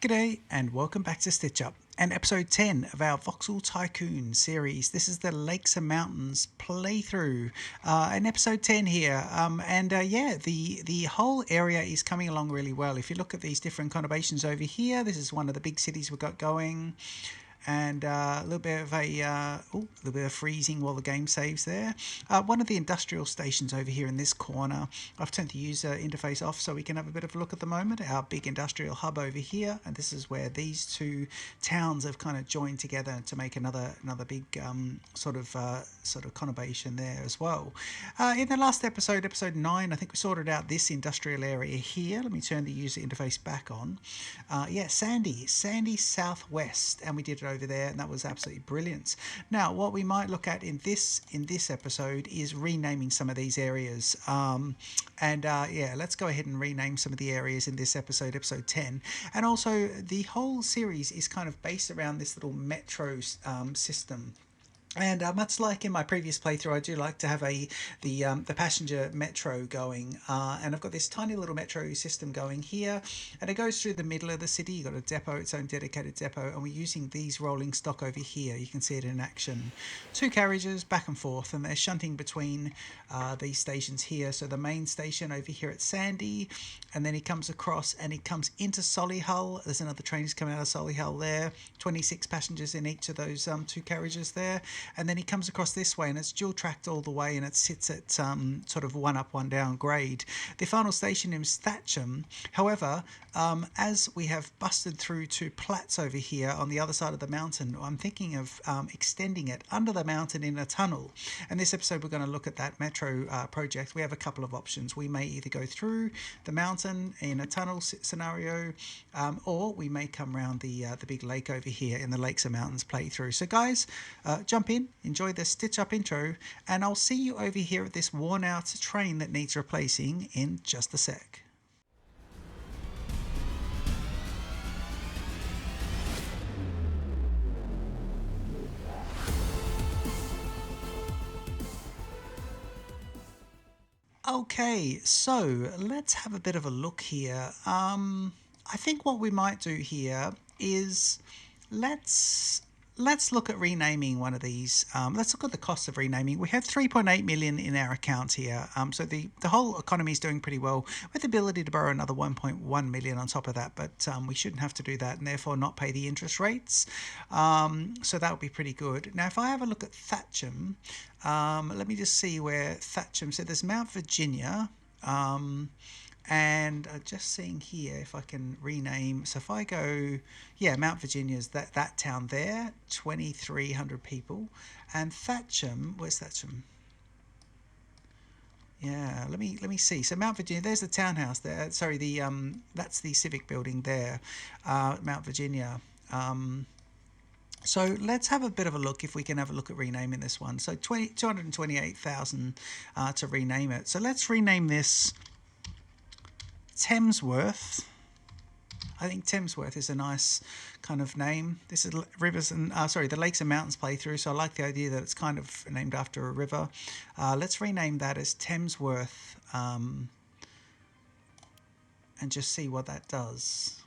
G'day and welcome back to Stitch Up and episode 10 of our Vauxhall Tycoon series. This is the Lakes and Mountains playthrough in episode 10 here. The whole area is coming along really well. If you look at these different conurbations over here, this is one of the big cities we've got going. And a little bit of freezing while the game saves there. One of the industrial stations over here in this corner. I've turned the user interface off so we can have a bit of a look at the moment. Our big industrial hub over here, and this is where these two towns have kind of joined together to make another big sort of conurbation there as well. In the last episode 9, I think we sorted out this industrial area here. Let me turn the user interface back on. Sandy Southwest, and we did it over there, and that was absolutely brilliant. Now what we might look at in this episode is renaming some of these areas, let's go ahead and rename some of the areas in this episode 10. And also the whole series is kind of based around this little metro system. And much like in my previous playthrough, I do like to have the passenger metro going, and I've got this tiny little metro system going here, and it goes through the middle of the city. You've got a depot, its own dedicated depot, and we're using these rolling stock over here. You can see it in action. 2 carriages back and forth, and they're shunting between these stations here. So the main station over here at Sandy, and then he comes across and he comes into Solihull. There's another train that's coming out of Solihull there. 26 passengers in each of those 2 carriages there. And then he comes across this way, and it's dual tracked all the way, and it sits at sort of 1 up, 1 down grade. The final station is Thatcham. However, as we have busted through 2 plats over here on the other side of the mountain, I'm thinking of extending it under the mountain in a tunnel. And this episode we're going to look at that metro project. We have a couple of options. We may either go through the mountain in a tunnel scenario, or we may come around the big lake over here in the Lakes and Mountains playthrough. So guys, jump in, enjoy the Stitch Up intro, and I'll see you over here at this worn out train that needs replacing in just a sec. Okay, so let's have a bit of a look here. I think what we might do here is let's look at renaming one of these. Let's look at the cost of renaming. We have 3.8 million in our account here. So the whole economy is doing pretty well, with the ability to borrow another 1.1 million on top of that, but we shouldn't have to do that and therefore not pay the interest rates. So that would be pretty good. Now if I have a look at Thatcham, let me just see where Thatcham, so there's Mount Virginia, and just seeing here if I can rename. So if I go, Mount Virginia is that town there, 2,300 people, and Thatcham, where's Thatcham? Yeah, let me see. So Mount Virginia, there's the townhouse there. Sorry, that's the civic building there, Mount Virginia. So let's have a bit of a look if we can have a look at renaming this one. So 228,000 to rename it. So let's rename this Thamesworth. I think Thamesworth is a nice kind of name. This is the Lakes and Mountains playthrough, so I like the idea that it's kind of named after a river. Let's rename that as Thamesworth, and just see what that does.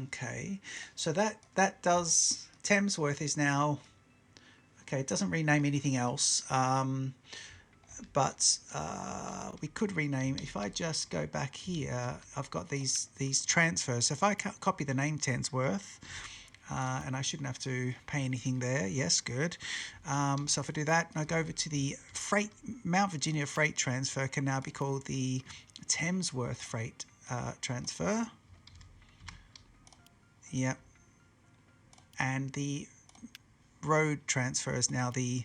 Okay, so that does, Thamesworth is now, okay, it doesn't rename anything else, but we could rename, if I just go back here, I've got these transfers. So if I copy the name Thamesworth, and I shouldn't have to pay anything there. Yes, good. So if I do that, and I go over to the Mount Virginia freight transfer can now be called the Thamesworth freight transfer. Yep. And the road transfer is now the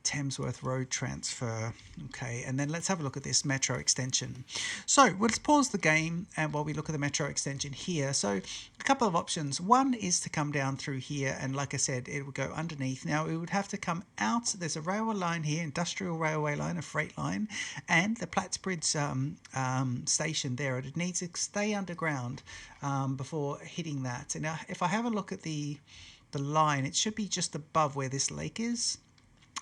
Thamesworth Road Transfer. Okay, and then let's have a look at this metro extension. So let's pause the game and while we look at the metro extension here. So a couple of options. One is to come down through here, and like I said, it would go underneath. Now it would have to come out. There's a railway line here, industrial railway line, a freight line, and the Plattsbridge station there. It needs to stay underground before hitting that. And now if I have a look at the line, it should be just above where this lake is.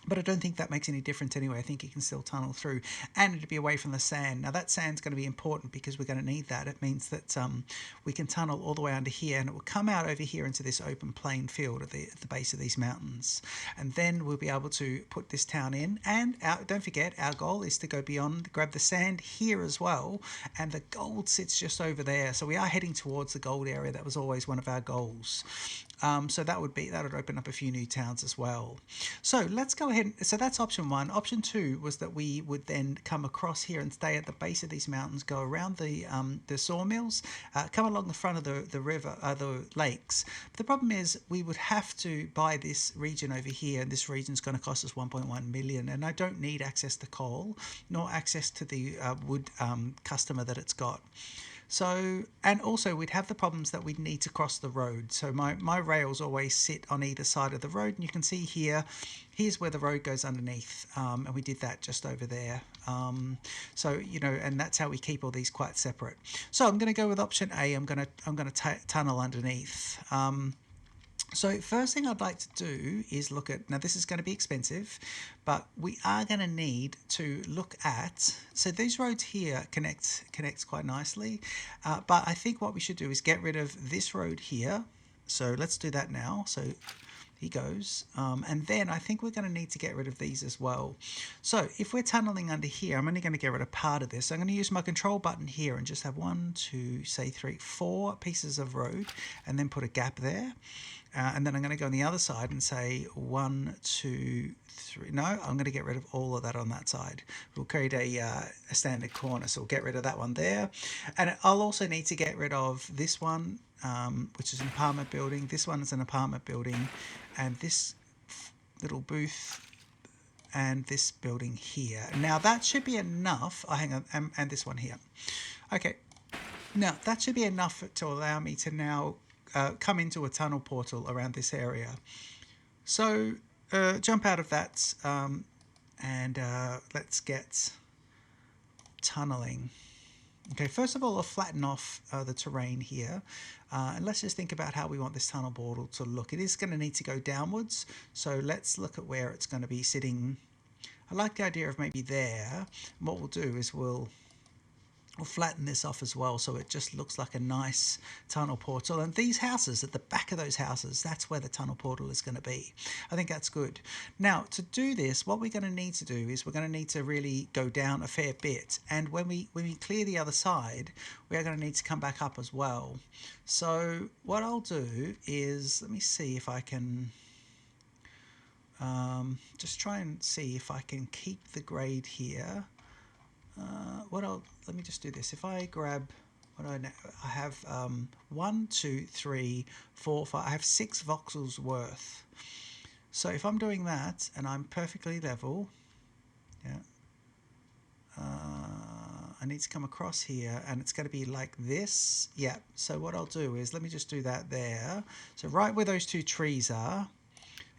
But I don't think that makes any difference anyway. I think you can still tunnel through, and it'd be away from the sand. Now that sand's going to be important because we're going to need that. It means that we can tunnel all the way under here, and it will come out over here into this open plain field at the base of these mountains. And then we'll be able to put this town in. And don't forget, our goal is to go beyond, grab the sand here as well, and the gold sits just over there. So we are heading towards the gold area. That was always one of our goals. So that would open up a few new towns as well. So let's go ahead. So that's option one. Option two was that we would then come across here and stay at the base of these mountains, go around the sawmills, come along the front of the river, the lakes. But the problem is we would have to buy this region over here, and this region's going to cost us 1.1 million. And I don't need access to coal nor access to the wood customer that it's got. So, and also we'd have the problems that we'd need to cross the road. So my rails always sit on either side of the road, and you can see here's where the road goes underneath, and we did that just over there. So, you know, and that's how we keep all these quite separate. So I'm going to go with option A. I'm going to tunnel underneath. So first thing I'd like to do is look at, now this is going to be expensive, but we are going to need to look at, so these roads here connects quite nicely, but I think what we should do is get rid of this road here. So let's do that now. So he goes, and then I think we're going to need to get rid of these as well. So if we're tunneling under here, I'm only going to get rid of part of this. So I'm going to use my control button here and just have 1, 2, say 3, 4 pieces of road, and then put a gap there. And then I'm going to go on the other side and say 1, 2, 3. No, I'm going to get rid of all of that on that side. We'll create a standard corner, so we'll get rid of that one there. And I'll also need to get rid of this one, which is an apartment building. This one is an apartment building, and this little booth, and this building here. Now that should be enough. Oh, hang on, and this one here. Okay, now that should be enough to allow me to now come into a tunnel portal around this area. So jump out of that, and let's get tunneling. Okay, first of all, I'll flatten off the terrain here, and let's just think about how we want this tunnel portal to look. It is going to need to go downwards, so let's look at where it's going to be sitting. I like the idea of maybe there. And what we'll do is we'll flatten this off as well, so it just looks like a nice tunnel portal. And these houses, at the back of those houses, that's where the tunnel portal is going to be. I think that's good. Now, to do this, what we're going to need to do is we're going to need to really go down a fair bit. And when we clear the other side, we are going to need to come back up as well. So what I'll do is, let me see if I can just try and see if I can keep the grade here. Let me just do this. If I grab, I have 1, 2, 3, 4, 5. I have 6 voxels worth. So if I'm doing that and I'm perfectly level, yeah, I need to come across here, and it's going to be like this. Yeah. So what I'll do is, let me just do that there. So right where those 2 trees are,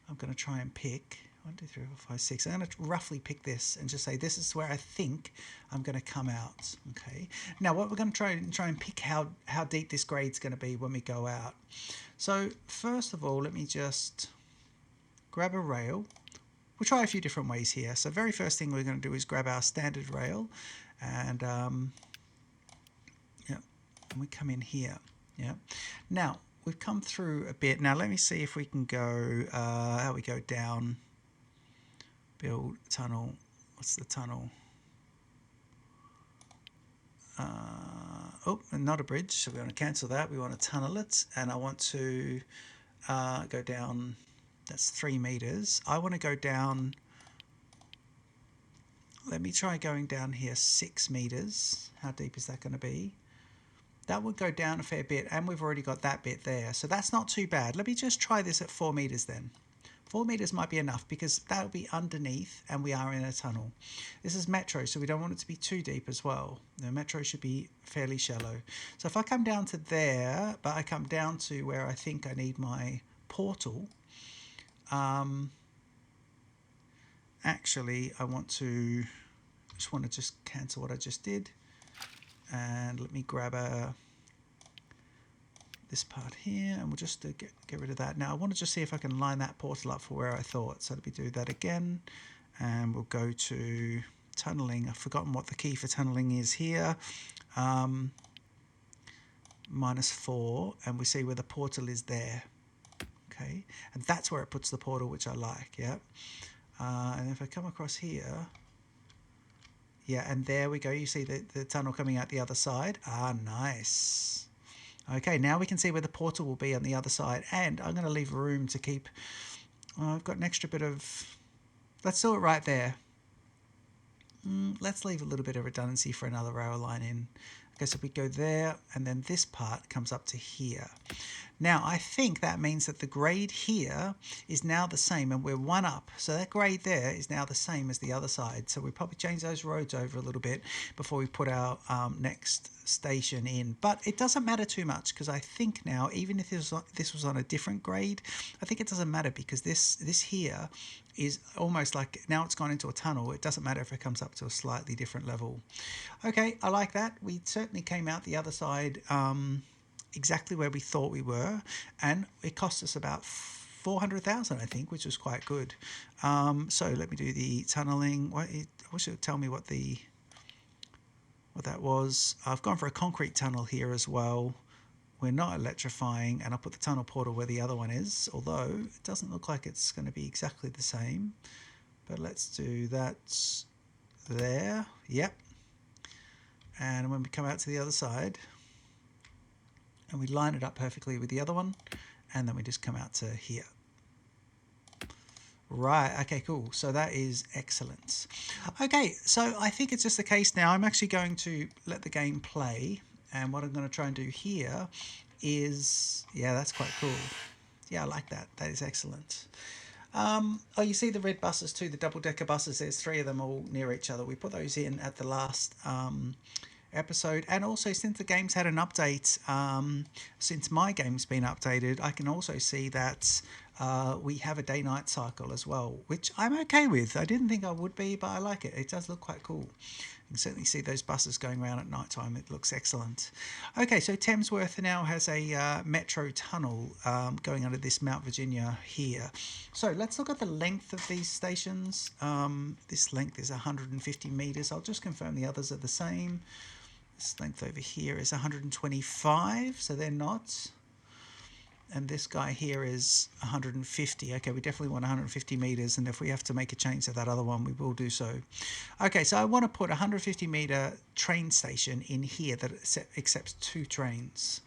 I'm going to try and pick 1, 2, 3, 4, 5, 6. I'm going to roughly pick this and just say this is where I think I'm going to come out. Okay. Now what we're going to try and pick how deep this grade's going to be when we go out. So first of all, let me just grab a rail. We'll try a few different ways here. So very first thing we're going to do is grab our standard rail, and yeah, and we come in here. Yeah. Now we've come through a bit. Now let me see if we can go. How we go down. Build tunnel. What's the tunnel? Oh, not a bridge. So we want to cancel that. We want to tunnel it, and I want to go down. That's 3 meters. I want to go down. Let me try going down here 6 meters. How deep is that going to be? That would go down a fair bit, and we've already got that bit there. So that's not too bad. Let me just try this at 4 meters then. 4 meters might be enough, because that will be underneath and we are in a tunnel. This is metro, so we don't want it to be too deep as well. The metro should be fairly shallow. So if I come down to there, but I come down to where I think I need my portal, actually I want to just cancel what I just did, and let me grab a this part here, and we'll just get rid of that. Now I want to just see if I can line that portal up for where I thought. So let me do that again, and we'll go to tunneling. I've forgotten what the key for tunneling is here. -4, and we see where the portal is there. Okay, and that's where it puts the portal, which I like. Yeah, and if I come across here, yeah, and there we go. You see the tunnel coming out the other side. Ah, nice. Okay, now we can see where the portal will be on the other side, and I'm going to leave room to keep. I've got an extra bit of. Let's do it right there. Let's leave a little bit of redundancy for another rail line in. Okay, so we go there, and then this part comes up to here. Now, I think that means that the grade here is now the same, and we're one up. So that grade there is now the same as the other side. So we probably change those roads over a little bit before we put our next station in. But it doesn't matter too much, because I think now, even if this was on a different grade, I think it doesn't matter, because this here is almost like, now it's gone into a tunnel. It doesn't matter if it comes up to a slightly different level. Okay, I like that. We certainly came out the other side exactly where we thought we were, and it cost us about 400,000, I think, which was quite good. So let me do the tunneling. I wish it would tell me what that was. I've gone for a concrete tunnel here as well. We're not electrifying, and I'll put the tunnel portal where the other one is, although it doesn't look like it's going to be exactly the same. But let's do that there. Yep. And when we come out to the other side, and we line it up perfectly with the other one, and then we just come out to here. Right, okay, cool. So that is excellent. Okay, so I think it's just the case now. I'm actually going to let the game play, and what I'm going to try and do here is, yeah, that's quite cool. Yeah, I like that. That is excellent. Oh, you see the red buses too, the double-decker buses. There's 3 of them all near each other. We put those in at the last episode, and also since the game's had an update, since my game's been updated, I can also see that we have a day-night cycle as well, which I'm okay with. I didn't think I would be, but I like it. It does look quite cool. You can certainly see those buses going around at night time. It looks excellent. Okay, so Thamesworth now has a metro tunnel going under this Mount Virginia here. So let's look at the length of these stations. This length is 150 meters. I'll just confirm the others are the same. This length over here is 125, so they're not. And this guy here is 150. Okay, we definitely want 150 meters, and if we have to make a change to that other one, we will do so. Okay, so I want to put a 150 meter train station in here that accepts 2 trains.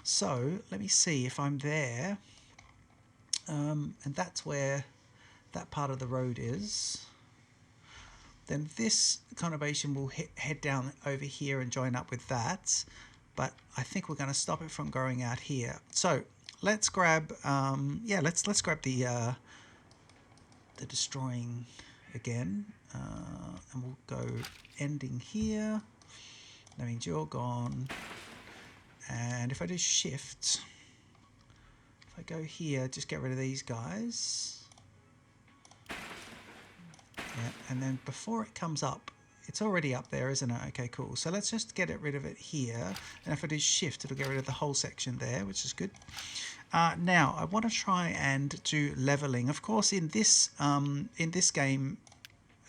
So let me see if I'm there, and that's where that part of the road is. Then this conurbation will head down over here and join up with that, but I think we're going to stop it from growing out here. So let's grab, let's grab the destroying again, and we'll go ending here. That means you're gone. And if I do shift, if I go here, just get rid of these guys. Yeah, and then before it comes up, it's already up there, isn't it? Okay, cool. So let's just get rid of it here. And if I do shift, it'll get rid of the whole section there, which is good. Now, I want to try and do leveling. Of course, in this game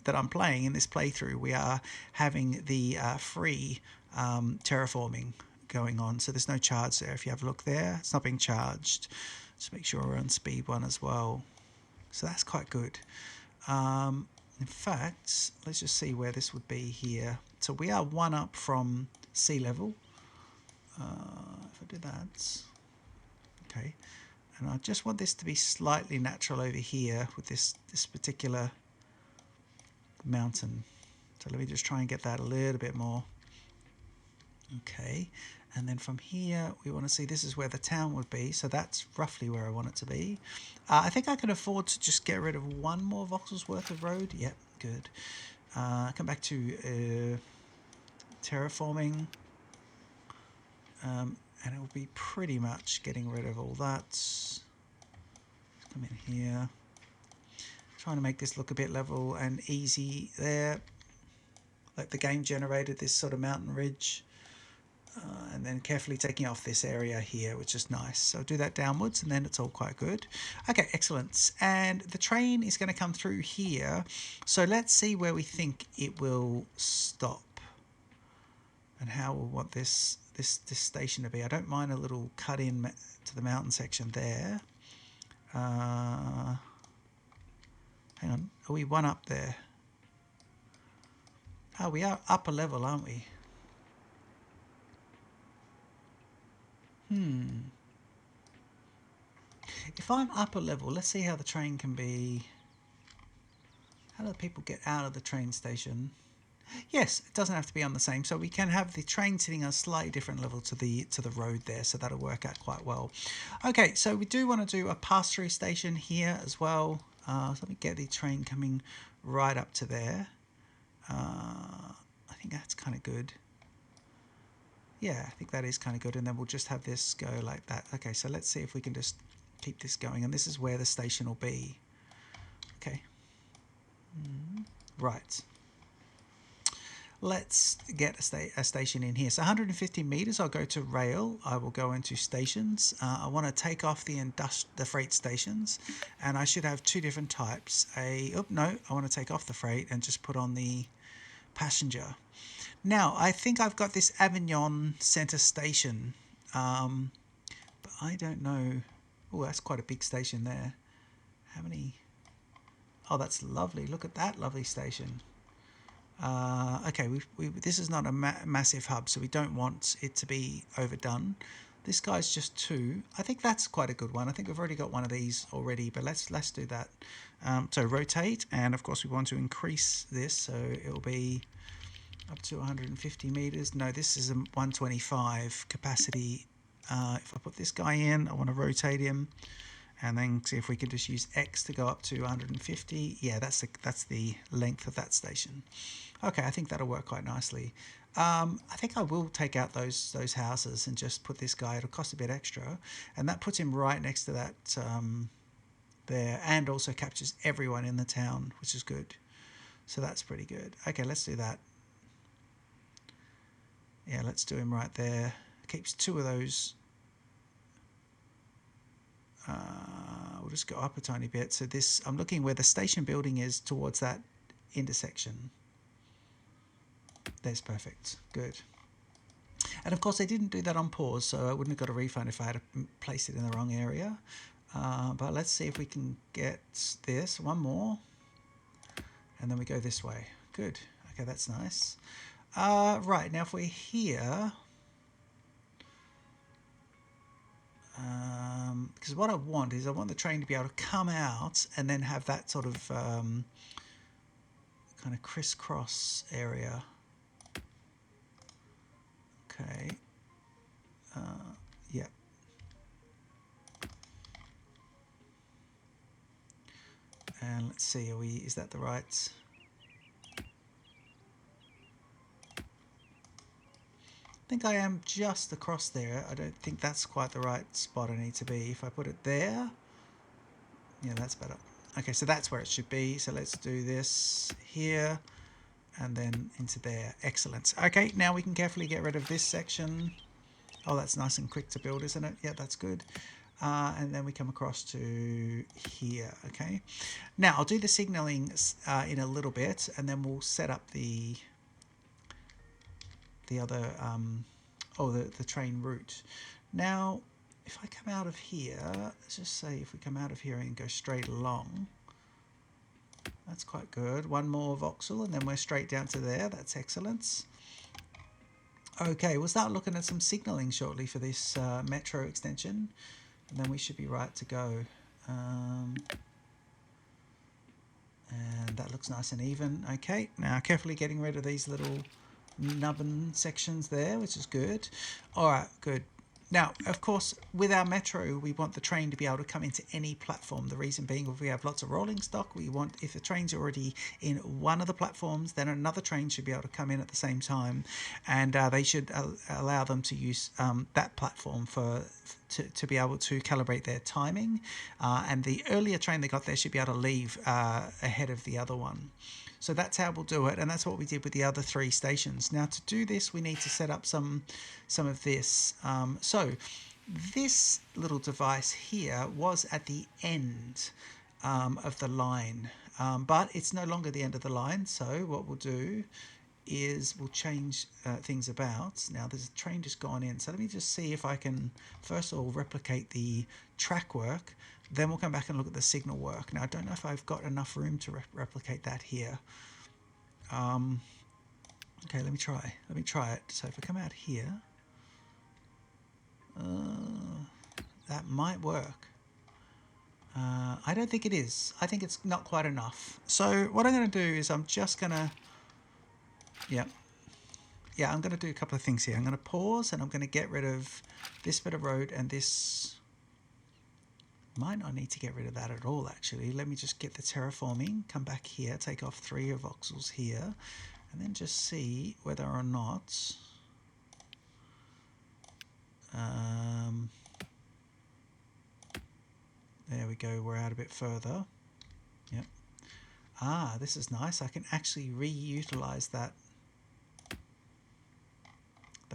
that I'm playing, in this playthrough, we are having the free terraforming going on. So there's no charge there. If you have a look there, it's not being charged. Just make sure we're on speed 1 as well. So that's quite good. In fact, let's just see where this would be here. So we are 1 up from sea level. If I do that, okay, and I just want this to be slightly natural over here with this particular mountain. So let me just try and get that a little bit more. Okay, and then from here we want to see this is where the town would be, so that's roughly where I want it to be. I think I can afford to just get rid of 1 more voxels worth of road. Yep, good. Come back to terraforming, and it will be pretty much getting rid of all that. Come in here, trying to make this look a bit level and easy there, like the game generated this sort of mountain ridge. and then carefully taking off this area here, which is nice. So do that downwards and then it's all quite good. Okay, excellent. And the train is going to come through here. So let's see where we think it will stop and how we'll want this station to be. I don't mind a little cut in to the mountain section there. Hang on, are we one up there? Oh, we are upper level, aren't we? If I'm upper level, let's see how the train can be. How do people get out of the train station? Yes, it doesn't have to be on the same, so we can have the train sitting on a slightly different level to the road there, so that'll work out quite well. Okay, so we do want to do a pass-through station here as well. So let me get the train coming right up to there. I think that's kind of good. Yeah, I think that is kind of good, and then we'll just have this go like that. Okay, so let's see if we can just keep this going, and this is where the station will be. Okay. Right. Let's get a station in here. So 150 meters, I'll go to rail. I will go into stations. I want to take off the freight stations, and I should have two different types. I want to take off the freight and just put on the passenger. Now, I think I've got this Avignon Centre station, but I don't know. Oh, that's quite a big station there. How many? Oh, that's lovely. Look at that lovely station. Okay, this is not a massive hub, so we don't want it to be overdone. This guy's just 2. I think that's quite a good one. I think we've already got one of these already, but let's do that. So rotate, and of course we want to increase this, so it'll be up to 150 meters. No, this is a 125 capacity. If I put this guy in, I want to rotate him, and then see if we can just use X to go up to 150. Yeah, that's the length of that station. Okay, I think that'll work quite nicely. I think I will take out those houses and just put this guy. It'll cost a bit extra, and that puts him right next to that there, and also captures everyone in the town, which is good. So that's pretty good. Okay, let's do that. Yeah, let's do him right there. Keeps 2 of those. We'll just go up a tiny bit. So this, I'm looking where the station building is towards that intersection. There's perfect. Good. And of course, they didn't do that on pause, so I wouldn't have got a refund if I had placed it in the wrong area. But let's see if we can get this. One more. And then we go this way. Good. Okay, that's nice. Right, now if we're here... because what I want is I want the train to be able to come out and then have that sort of kind of crisscross area. Okay. Yeah. And let's see, is that the right? I think I am just across there. I don't think that's quite the right spot I need to be. If I put it there, yeah, that's better. Okay, so that's where it should be. So let's do this here and then into there. Excellent. Okay, now we can carefully get rid of this section. Oh, that's nice and quick to build, isn't it? Yeah, that's good. And then we come across to here. Okay, now I'll do the signaling in a little bit, and then we'll set up the other the train route. Now if I come out of here, let's just say if we come out of here and go straight along, that's quite good. One more voxel and then we're straight down to there. That's excellent. Okay, we'll start looking at some signaling shortly for this metro extension, and then we should be right to go. And that looks nice and even. Okay, now carefully getting rid of these little nubbin sections there, which is good. All right, good. Now, of course, with our metro, we want the train to be able to come into any platform. The reason being, if we have lots of rolling stock, we want, if the train's already in one of the platforms, then another train should be able to come in at the same time, and they should allow them to use that platform to be able to calibrate their timing. And the earlier train they got there should be able to leave ahead of the other one. So that's how we'll do it, and that's what we did with the other 3 stations. Now to do this, we need to set up some of this. So this little device here was at the end of the line, but it's no longer the end of the line. So what we'll do is we'll change things about. Now there's a train just gone in, so let me just see if I can first of all replicate the track work, then we'll come back and look at the signal work. Now I don't know if I've got enough room to replicate that here. Okay, let me try it. So if I come out here, that might work. I don't think it is. I think it's not quite enough. So what I'm going to do is I'm just going to, I'm going to do a couple of things here. I'm going to pause and I'm going to get rid of this bit of road, and this might not need to get rid of that at all actually. Let me just get the terraforming, come back here, take off 3 of voxels here, and then just see whether or not there we go, we're out a bit further. Yep. This is nice. I can actually reutilize that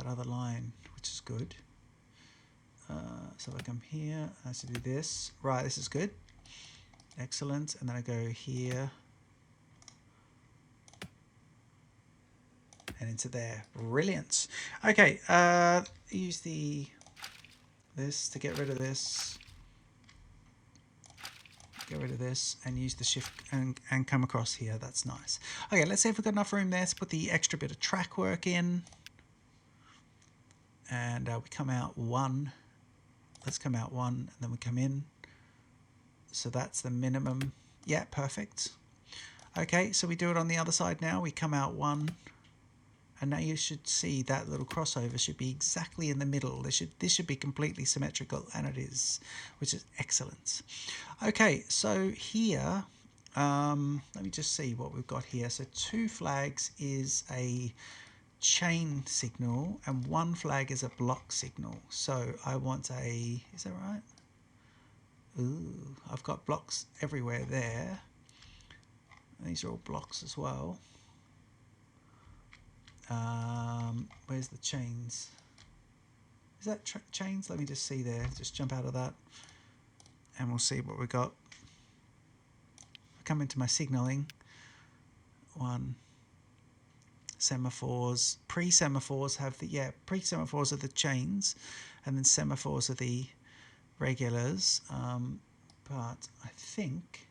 other line, which is good. So I come here, I have to do this. Right, this is good. Excellent. And then I go here and into there. Brilliant. Okay, use this to get rid of this. Get rid of this and use the shift and come across here. That's nice. Okay, let's see if we've got enough room there to put the extra bit of track work in. And we come out 1. Let's come out 1 and then we come in. So that's the minimum. Yeah, perfect. Okay, so we do it on the other side now. We come out 1. And now you should see that little crossover should be exactly in the middle. This should be completely symmetrical, and it is, which is excellent. Okay, so here, let me just see what we've got here. So 2 flags is a chain signal, and 1 flag is a block signal. So I want a, is that right? Ooh, I've got blocks everywhere there. These are all blocks as well. Where's the chains? Is that chains? Let me just see there. Just jump out of that and we'll see what we got. I come into my signaling. 1. Semaphores. Pre-semaphores have the, pre-semaphores are the chains, and then semaphores are the regulars. But I think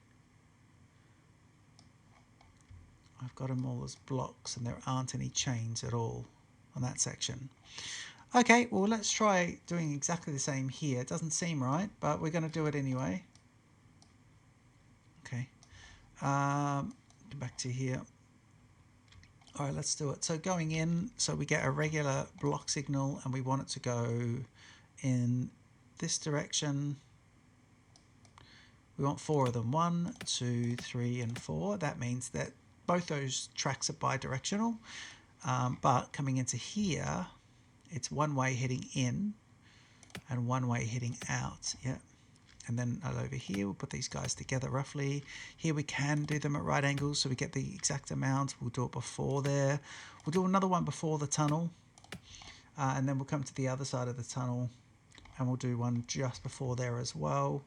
I've got them all as blocks and there aren't any chains at all on that section. Okay, well let's try doing exactly the same here. It doesn't seem right, but we're going to do it anyway. Okay, come back to here. All right, let's do it. So going in, so we get a regular block signal and we want it to go in this direction. We want 4 of them, 1, 2, 3, and 4. That means that both those tracks are bidirectional, but coming into here, it's one way heading in and one way heading out. Yeah, and then over here, we'll put these guys together roughly. Here we can do them at right angles, so we get the exact amount. We'll do it before there. We'll do another one before the tunnel, and then we'll come to the other side of the tunnel, and we'll do one just before there as well.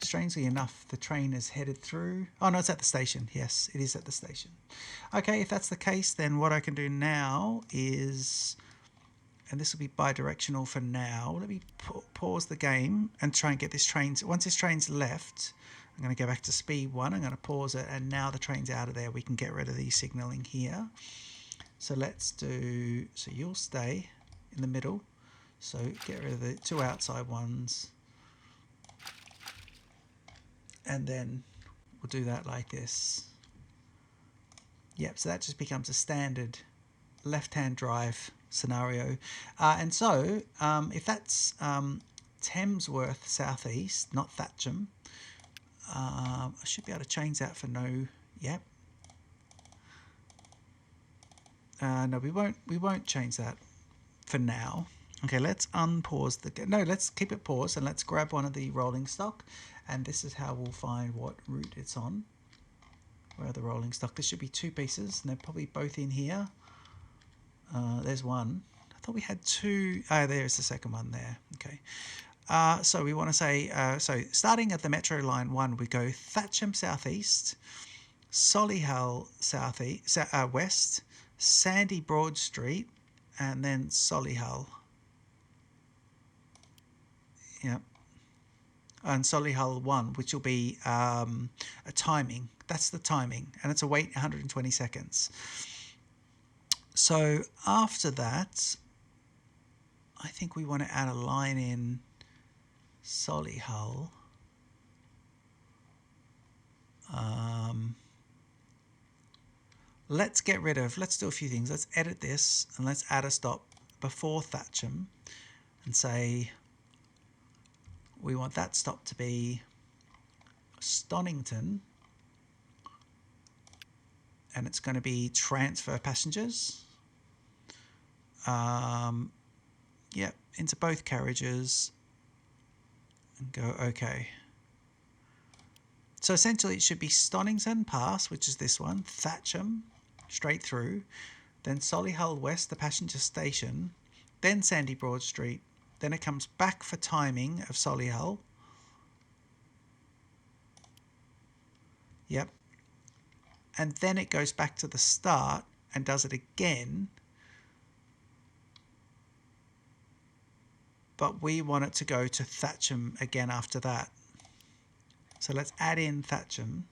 Strangely enough, the train is headed through. Oh no, it's at the station. Yes, it is at the station. Okay, if that's the case, then what I can do now is, and this will be bidirectional for now. Let me pause the game and try and get this train. Once this train's left, I'm going to go back to speed 1. I'm going to pause it, and now the train's out of there. We can get rid of the signaling here. So let's do, so you'll stay in the middle. So get rid of the 2 outside ones. And then we'll do that like this. Yep, so that just becomes a standard left-hand drive scenario. And so if that's Thamesworth southeast, not Thatcham, I should be able to change that for no, yep. No, we won't change that for now. Okay, let's unpause the, no, let's keep it paused and let's grab one of the rolling stock, and this is how we'll find what route it's on. Where are the rolling stock? There should be 2 pieces, and they're probably both in here. There's one. I thought we had 2. Oh, there's the second one there. Okay. So we want to say, so starting at the Metro Line 1, we go Thatcham Southeast, Solihull Southeast, West, Sandy Broad Street, and then Solihull. Yep. And Solihull 1, which will be a timing. That's the timing, and it's a wait 120 seconds. So after that, I think we want to add a line in Solihull. Let's do a few things. Let's edit this and let's add a stop before Thatcham and say we want that stop to be Stonington, and it's going to be transfer passengers. Yep, into both carriages and go OK. So essentially it should be Stonington Pass, which is this one, Thatcham, straight through, then Solihull West, the passenger station, then Sandy Broad Street, then it comes back for timing of Solihull. Yep. And then it goes back to the start and does it again. But we want it to go to Thatcham again after that. So let's add in Thatcham.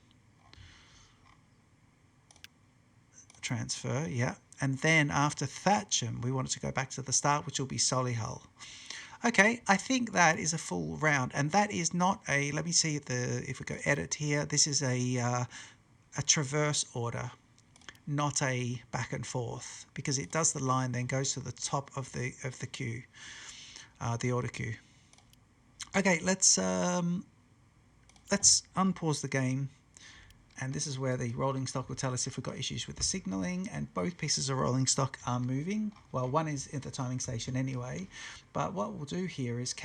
Transfer, yeah. And then after Thatcham, we want it to go back to the start, which will be Solihull. Okay, I think that is a full round. And that is not a, let me see if we go edit here, this is a traverse order, not a back and forth, because it does the line, then goes to the top of the queue, the order queue. Okay, let's unpause the game, and this is where the rolling stock will tell us if we've got issues with the signaling, and both pieces of rolling stock are moving. Well, one is at the timing station anyway, but what we'll do here is,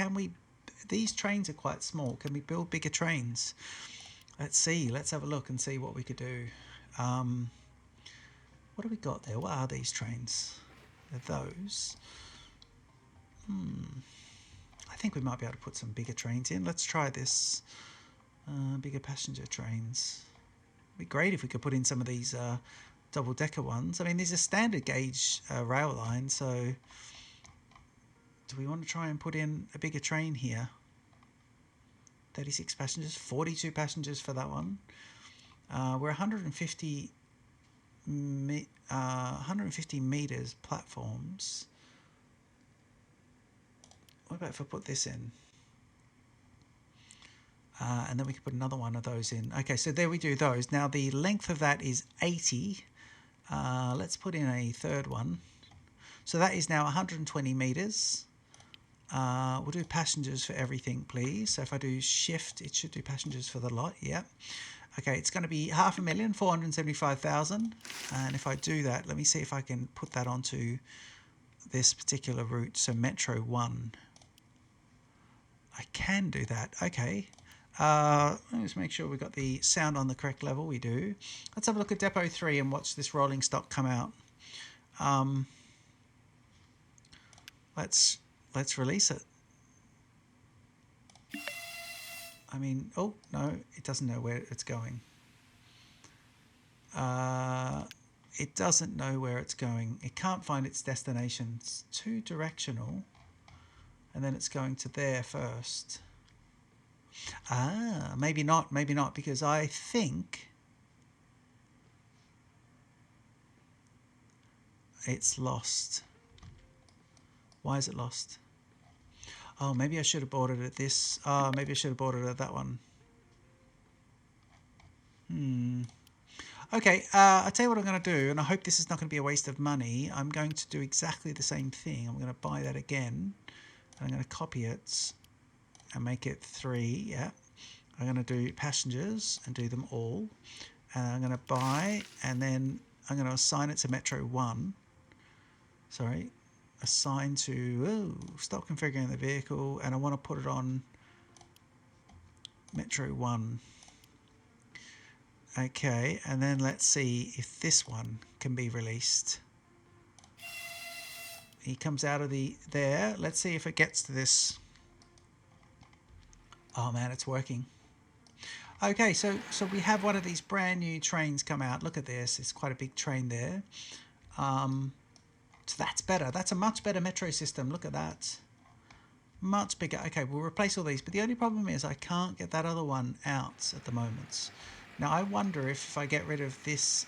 these trains are quite small, can we build bigger trains? Let's have a look and see what we could do. What have we got there? What are these trains? They're those. I think we might be able to put some bigger trains in. Let's try this. Bigger passenger trains. It'd be great if we could put in some of these double-decker ones. I mean, these are standard gauge rail lines, so do we want to try and put in a bigger train here? 36 passengers, 42 passengers for that one. We're 150 meters platforms. What about if I put this in? And then we can put another one of those in. Okay, so there we do those. Now the length of that is 80. Let's put in a third one. So that is now 120 meters. We'll do passengers for everything, please. So if I do shift, it should do passengers for the lot. Yeah. Okay, it's going to be 5,475,000. And if I do that, let me see if I can put that onto this particular route. So Metro 1. I can do that. Okay. Let's make sure we've got the sound on the correct level. We do. Let's have a look at Depot 3 and watch this rolling stock come out. Let's release it. I mean, oh no, it doesn't know where it's going. It doesn't know where it's going. It can't find its destination. It's too directional. And then it's going to there first. Maybe not, because I think it's lost. Why is it lost? Oh, maybe I should have bought it at this. Maybe I should have bought it at that one. Okay, I'll tell you what I'm going to do, and I hope this is not going to be a waste of money. I'm going to do exactly the same thing. I'm going to buy that again. I'm going to copy it and make it 3. Yeah. I'm going to do passengers and do them all. And I'm going to buy, and then I'm going to assign it to Metro 1. Sorry. Assign to, stop configuring the vehicle, and I want to put it on Metro 1. Okay, and then let's see if this one can be released. He comes out of there. Let's see if it gets to this. Oh man, it's working. Okay, so we have one of these brand new trains come out. Look at this. It's quite a big train there. So that's better. That's a much better metro system. Look at that. Much bigger. Okay, we'll replace all these. But the only problem is I can't get that other one out at the moment. Now, I wonder if I get rid of this...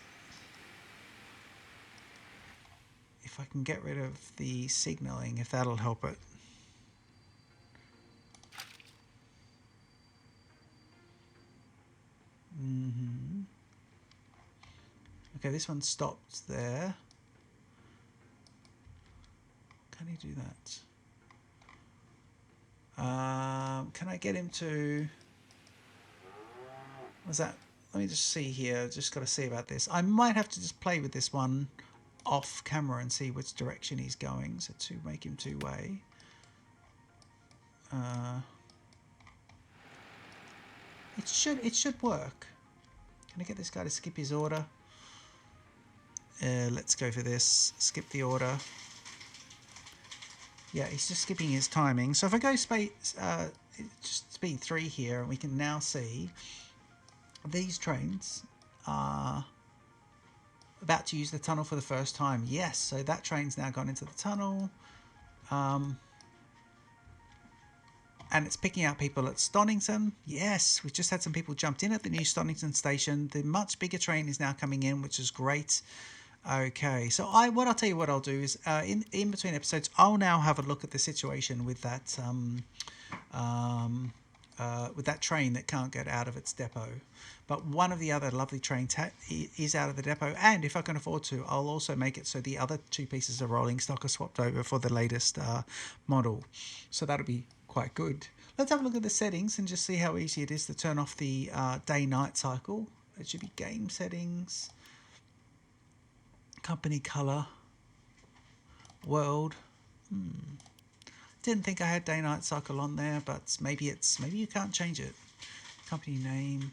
If I can get rid of the signalling, if that'll help it. Okay, this one stopped there. Can he do that? Can I get him to... What's that? Let me just see here. Just got to see about this. I might have to just play with this one off camera and see which direction he's going. So to make him two-way. It should work. Can I get this guy to skip his order? Let's go for this. Skip the order. Yeah, he's just skipping his timing. So if I go just speed 3 here, and we can now see these trains are about to use the tunnel for the first time. Yes, so that train's now gone into the tunnel. And it's picking out people at Stonington. Yes, we've just had some people jumped in at the new Stonington station. The much bigger train is now coming in, which is great. Okay, so I'll tell you what I'll do is in between episodes, I'll now have a look at the situation with that train that can't get out of its depot. But one of the other lovely trains is out of the depot, and if I can afford to, I'll also make it so the other 2 pieces of rolling stock are swapped over for the latest model. So that'll be quite good. Let's have a look at the settings and just see how easy it is to turn off the day-night cycle. It should be game settings, company color, world. Didn't think I had day-night cycle on there, but maybe you can't change it. Company name.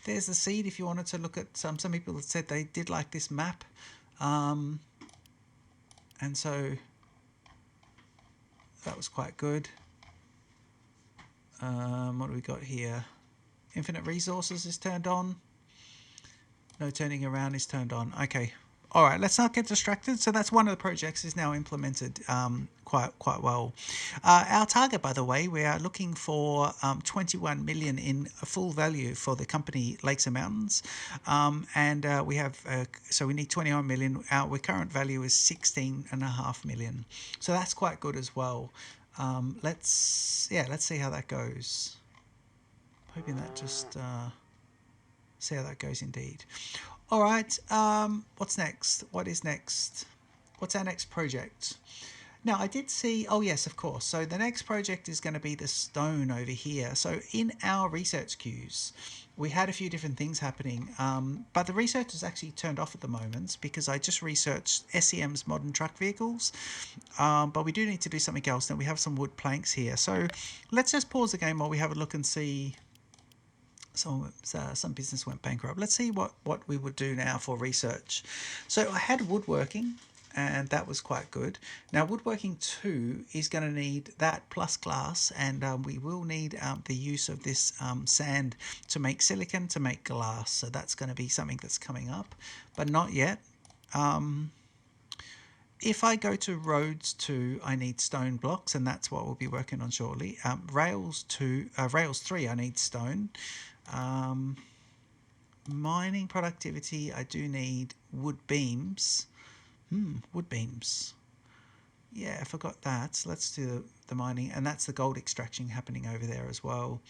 There's the seed if you wanted to look at some people that said they did like this map, and so that was quite good. What do we got here? Infinite resources is turned on. No turning around is turned on. Okay. All right, let's not get distracted. So that's one of the projects is now implemented quite well. Our target, by the way, we are looking for 21 million in full value for the company Lakes and Mountains, and we have so we need 21 million. Our current value is 16.5 million, so that's quite good as well. Let's see how that goes. Hoping that just see how that goes indeed. All right, what's next? What is next? What's our next project? Now, I did see... Oh, yes, of course. So the next project is going to be the stone over here. So in our research queues, we had a few different things happening. But the research is actually turned off at the moment because I just researched SCM's modern truck vehicles. But we do need to do something else. Now, we have some wood planks here. So let's just pause the game while we have a look and see... some business went bankrupt. Let's see what we would do now for research. So I had woodworking, and that was quite good. Now woodworking 2 is going to need that plus glass, and we will need the use of this sand to make silicon to make glass. So that's going to be something that's coming up, but not yet. If I go to roads 2, I need stone blocks, and that's what we'll be working on shortly. Rails 3, I need stone. Mining productivity, I do need wood beams. Wood beams. Yeah, I forgot that. Let's do the mining, and that's the gold extraction happening over there as well.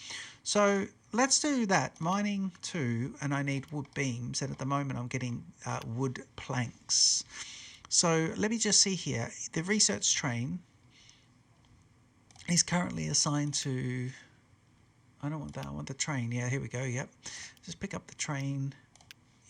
So let's do that. Mining 2, and I need wood beams, and at the moment I'm getting wood planks. So let me just see here. The research train is currently assigned to... I don't want that. I want the train. Yeah, here we go. Yep. Just pick up the train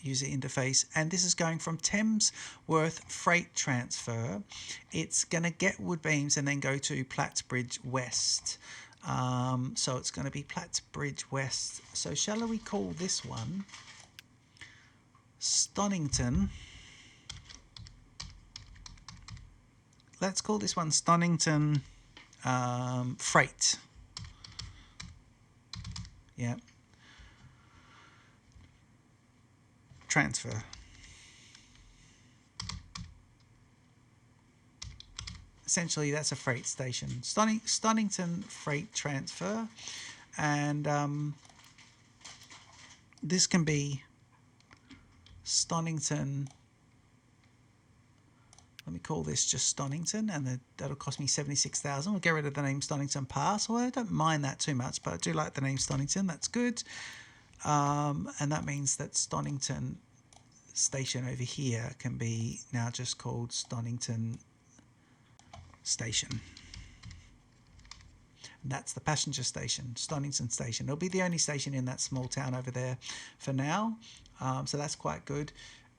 user interface. And this is going from Thamesworth Freight Transfer. It's going to get wood beams and then go to Plattsbridge West. So it's going to be Plattsbridge West. So shall we call this one Stonington. Let's call this one Stonington Freight. Yeah. Transfer. Essentially, that's a freight station. Stonington Freight Transfer. And this can be Stonington. Let me call this just Stonington, and that'll cost me 76,000. We'll get rid of the name Stonington Pass. Well, I don't mind that too much, but I do like the name Stonington. That's good. And that means that Stonington Station over here can be now just called Stonington Station. And that's the passenger station, Stonington Station. It'll be the only station in that small town over there for now. So that's quite good.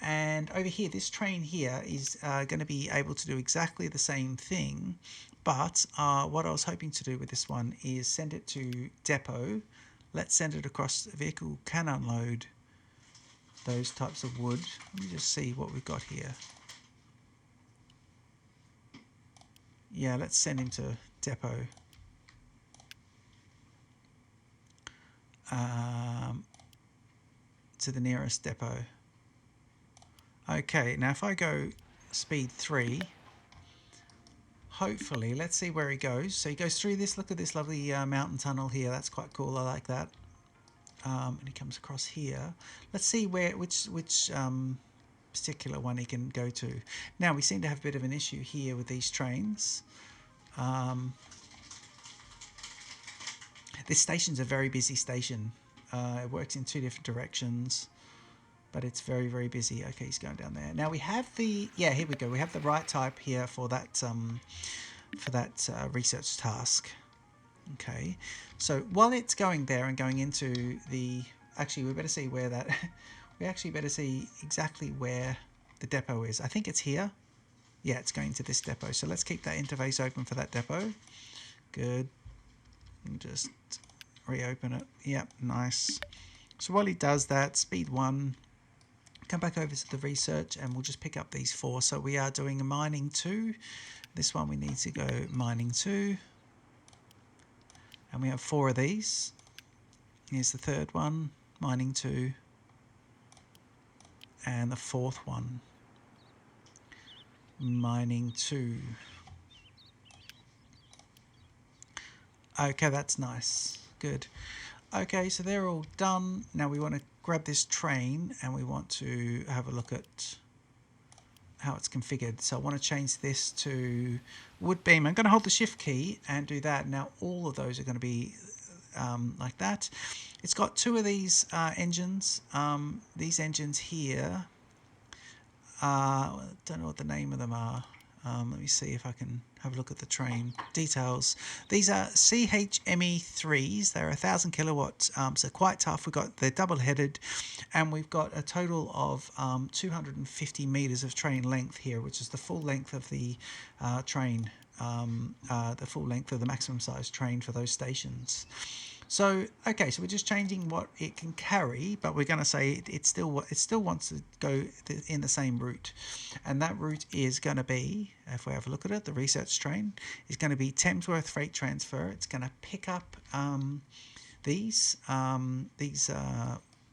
And over here, this train here is going to be able to do exactly the same thing. But what I was hoping to do with this one is send it to depot. Let's send it across. The vehicle can unload those types of wood. Let me just see what we've got here. Yeah, let's send him to depot. To the nearest depot. Okay, now if I go speed 3, hopefully, let's see where he goes. So he goes through this. Look at this lovely mountain tunnel here. That's quite cool. I like that. And he comes across here. Let's see which particular one he can go to. Now, we seem to have a bit of an issue here with these trains. This station's a very busy station. It works in 2 different directions, but it's very, very busy. Okay, he's going down there. Now we have the, yeah, here we go. We have the right type here for that research task. Okay, so while it's going there and going into the, actually we better see where that, we actually better see exactly where the depot is. I think it's here. Yeah, it's going to this depot. So let's keep that interface open for that depot. Good. And just reopen it. Yep, nice. So while he does that, speed 1, come back over to the research and we'll just pick up these 4. So we are doing a mining 2. This one we need to go mining 2. And we have 4 of these. Here's the 3rd one, mining 2. And the 4th one, mining 2. Okay, that's nice. Good. Okay, so they're all done. Now we want to grab this train and we want to have a look at how it's configured. So I want to change this to wood beam. I'm going to hold the shift key and do that. Now all of those are going to be like that. It's got 2 of these engines. These engines here, don't know what the name of them are. Let me see if I can have a look at the train details. These are CHME3s. They're 1,000 kilowatts, so quite tough. They're double-headed, and we've got a total of 250 meters of train length here, which is the full length of the train, the full length of the maximum size train for those stations. So, okay, so we're just changing what it can carry, but we're going to say it still wants to go in the same route. And that route is going to be, if we have a look at it, the research train is going to be Thamesworth Freight Transfer. It's going to pick up these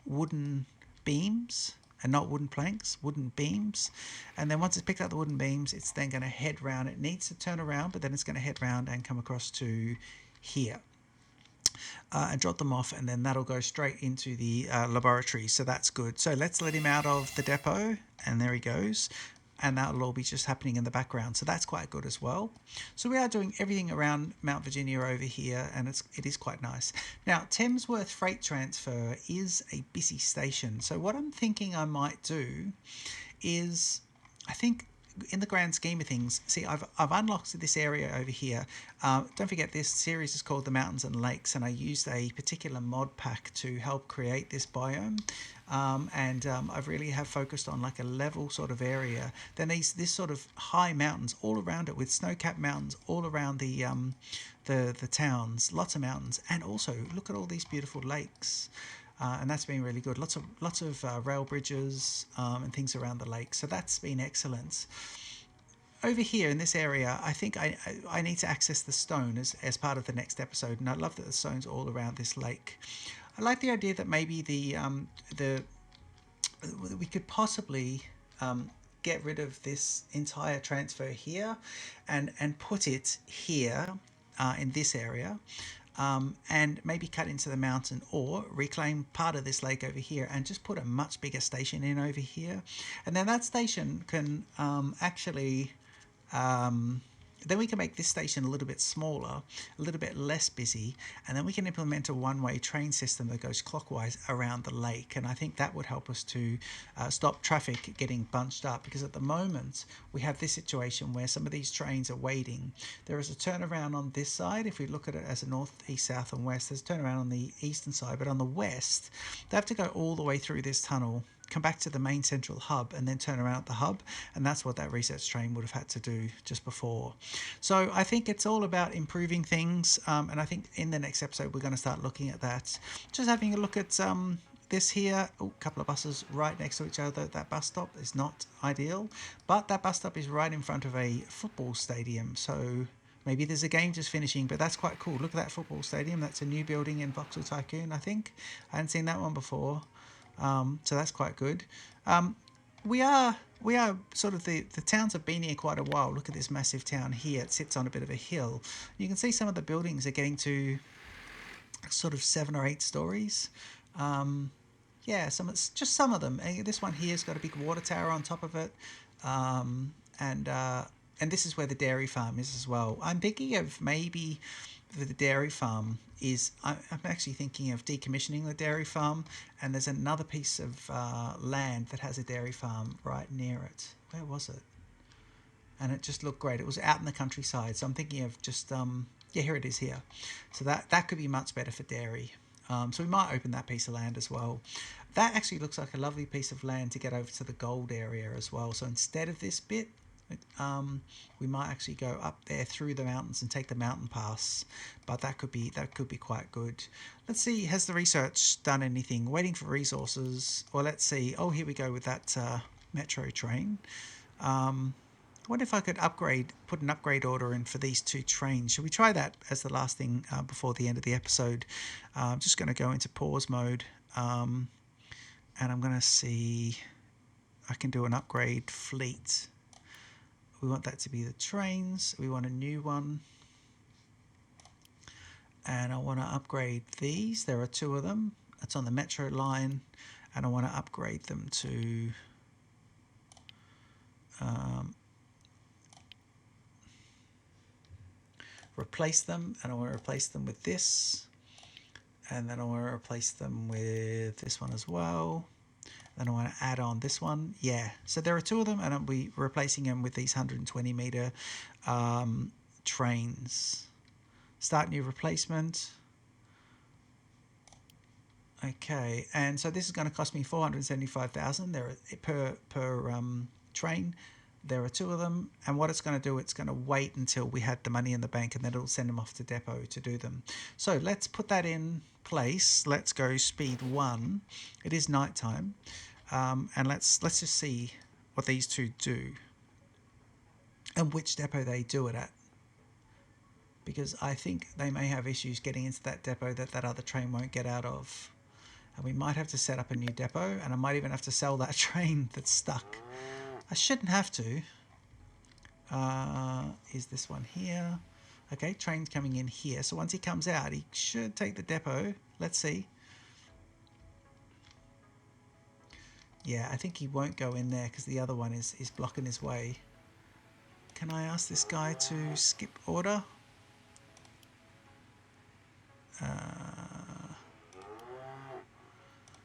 wooden beams, and not wooden planks, wooden beams. And then once it's picked up the wooden beams, it's then going to head round. It needs to turn around, but then it's going to head round and come across to here. And drop them off, and then that'll go straight into the laboratory. So that's good. So let's let him out of the depot, and there he goes. And that'll all be just happening in the background. So that's quite good as well. So we are doing everything around Mount Virginia over here, and it is quite nice. Now, Thamesworth Freight Transfer is a busy station. So what I'm thinking I might do is, I think, in the grand scheme of things, see, I've unlocked this area over here. Don't forget, this series is called the Mountains and Lakes, and I used a particular mod pack to help create this biome. I really have focused on like a level sort of area. Then this sort of high mountains all around it, with snow-capped mountains all around the towns, lots of mountains, and also look at all these beautiful lakes. and that's been really good. Lots of rail bridges and things around the lake, so that's been excellent. Over here in this area, I think I need to access the stone as part of the next episode, and I love that the stone's all around this lake. I like the idea that maybe the we could possibly get rid of this entire transfer here and put it here in this area, and maybe cut into the mountain or reclaim part of this lake over here and just put a much bigger station in over here, and then that station can actually then we can make this station a little bit smaller, a little bit less busy, and then we can implement a one-way train system that goes clockwise around the lake. And I think that would help us to stop traffic getting bunched up, because at the moment we have this situation where some of these trains are waiting. There is a turnaround on this side. If we look at it as a north, east, south and west, there's a turnaround on the eastern side, but on the west they have to go all the way through this tunnel, come back to the main central hub, and then turn around at the hub, and that's what that research train would have had to do just before. So I think it's all about improving things, and I think in the next episode we're going to start looking at that. Just having a look at this here. A couple of buses right next to each other. That bus stop is not ideal, but that bus stop is right in front of a football stadium, so maybe there's a game just finishing, but that's quite cool. Look at that football stadium. That's a new building in Vauxhall Tycoon, I think. I hadn't seen that one before. So that's quite good. We are sort of the towns have been here quite a while. Look at this massive town here. It sits on a bit of a hill. You can see some of the buildings are getting to sort of 7 or 8 stories. Yeah, some of them. This one here's got a big water tower on top of it, and this is where the dairy farm is as well. I'm thinking of maybe the dairy farm is, I'm actually thinking of decommissioning the dairy farm, and there's another piece of land that has a dairy farm right near it. Where was it? And it just looked great. It was out in the countryside, so I'm thinking of just yeah, here it is here. So that could be much better for dairy. So we might open that piece of land as well. That actually looks like a lovely piece of land to get over to the gold area as well. So instead of this bit, we might actually go up there through the mountains and take the mountain pass, but that could be quite good. Let's see, has the research done anything? Waiting for resources. Well, let's see. Oh, here we go with that metro train. I wonder if I could put an upgrade order in for these 2 trains. Should we try that as the last thing before the end of the episode? I'm just going to go into pause mode, and I'm going to see I can do an upgrade fleet. We want that to be the trains. We want a new one. And I want to upgrade these. There are 2 of them. It's on the metro line. And I want to upgrade them to replace them. And I want to replace them with this. And then I want to replace them with this one as well. Then I want to add on this one. Yeah, so there are 2 of them, and I'll be replacing them with these 120 meter trains. Start new replacement. Okay, and so this is going to cost me 475,000 there per train. There are 2 of them, and what it's going to do, it's going to wait until we had the money in the bank, and then it'll send them off to depot to do them. So let's put that in place. Let's go speed 1. It is night time, and let's just see what these 2 do and which depot they do it at, because I think they may have issues getting into that depot that other train won't get out of, and we might have to set up a new depot, and I might even have to sell that train that's stuck. I shouldn't have to. Is this one here? Okay, train's coming in here. So once he comes out, he should take the depot. Let's see. Yeah, I think he won't go in there because the other one is blocking his way. Can I ask this guy to skip order?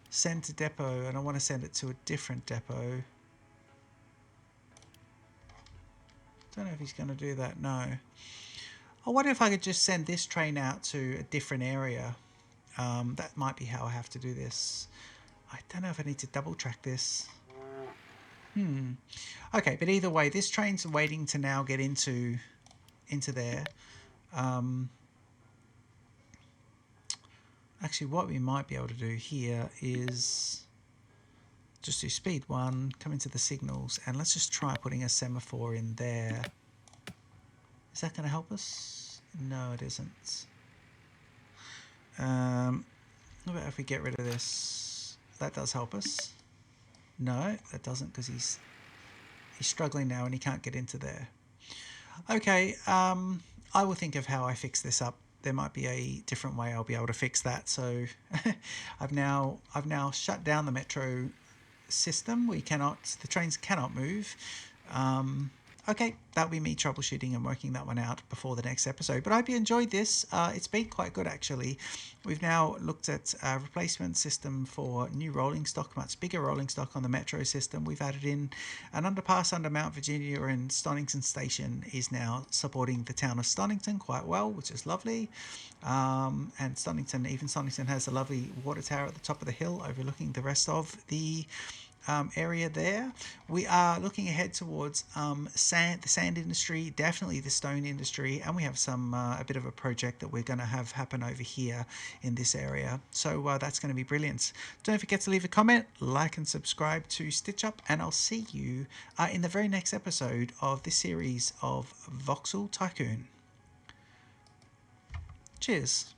Send to depot, and I want to send it to a different depot. Don't know if he's going to do that. No. I wonder if I could just send this train out to a different area. That might be how I have to do this. I don't know if I need to double track this. Okay, but either way, this train's waiting to now get into there. Actually, what we might be able to do here is just do speed 1, come into the signals, and let's just try putting a semaphore in there. Is that going to help us? No, it isn't. What about if we get rid of this? That does help us. No, that doesn't, because he's struggling now and he can't get into there. Okay, I will think of how I fix this up. There might be a different way I'll be able to fix that. So I've now shut down the metro system. The trains cannot move. Okay, that'll be me troubleshooting and working that one out before the next episode. But I hope you enjoyed this. It's been quite good, actually. We've now looked at a replacement system for new rolling stock, much bigger rolling stock on the metro system. We've added in an underpass under Mount Virginia, and Stonington Station is now supporting the town of Stonington quite well, which is lovely. And Stonington has a lovely water tower at the top of the hill overlooking the rest of the area there. We are looking ahead towards the sand industry, definitely the stone industry, and we have a bit of a project that we're going to have happen over here in this area. So that's going to be brilliant. Don't forget to leave a comment, like and subscribe to Stitch Up, and I'll see you in the very next episode of this series of Vauxhall Tycoon. Cheers.